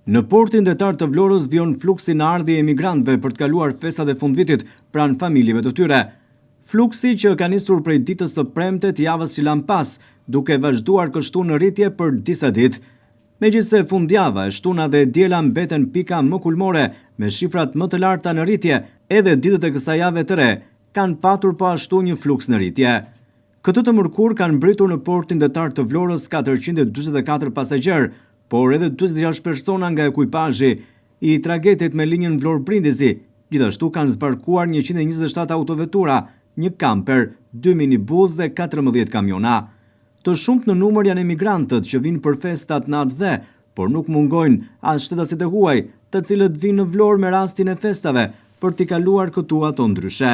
Në portin detar të Vlorës vjon fluksi në ardhje emigrantëve për të kaluar festat e fundvitit pranë familjeve të tyre. Fluksi që ka nisur prej ditës së premte të javës që lan pas, duke vazhduar kështu në rritje për disa ditë. Megjithse fundjava e shtuna dhe e diela mbeten pika më kulmore me shifrat më të larta në rritje, edhe ditët e kësaj jave të re kanë patur po ashtu një fluks në rritje. Këtë të mërkur kanë mbritur në portin detar të Vlorës 444 pasagjerë, por edhe 26 persona nga ekuipazhi i tragetit me linjën Vlorë-Brindisi. Gjithashtu kanë zbarkuar 127 autovetura, një kamper, 2 minibus dhe 14 kamiona. Të shumt në numër janë emigrantët që vinë për festat natë dhe, por nuk mungojnë as shtetasit e huaj, të cilët vinë në Vlorë me rastin e festave për t'i kaluar këtu ato ndryshe.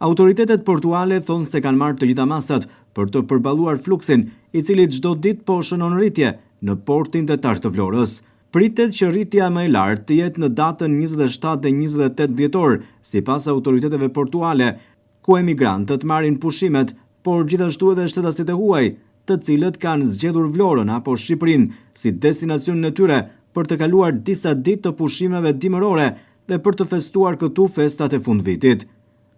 Autoritetet portuale thonë se kanë marrë të gjitha masat për të përballuar fluksin, i cili çdo ditë po shënon rritje në portin detar të Vlorës. Pritet që rritja më e lartë të jetë në datën 27 dhe 28 dhjetor, sipas autoriteteve portuale, ku emigrantët marrin pushimet, por gjithashtu edhe shtetasit e huaj, të cilët kanë zgjedhur Vlorën apo Shqipërinë si destinacionin e tyre për të kaluar disa ditë të pushimeve dimërore dhe për të festuar këtu festat e fundvitit.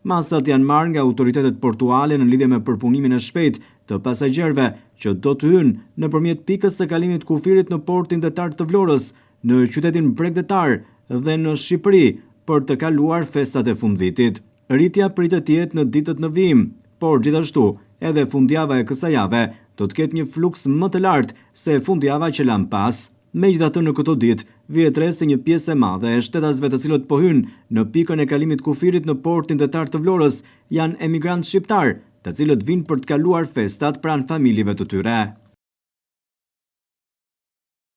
Masat janë marrë nga autoritetet portuale në lidhje me përpunimin e shpejtë të pasagjerëve që do të hynë nëpërmjet pikës së kalimit kufirit në portin detar të Vlorës, në qytetin bregdetar dhe në Shqipëri për të kaluar festat e fundvitit. Rritja pritet të jetë në ditët në vijim, por gjithashtu edhe fundjava e kësaj jave do të ketë një fluks më të lartë se fundjava që lan pas. Megjithatë në këto ditë vihet re se një pjesë e madhe e shtetasve të cilët po hynë në pikën e kalimit kufirit në portin detar të Vlorës janë emigrantë shqiptar, të cilët vinë për të kaluar festat pranë familjeve të tyre.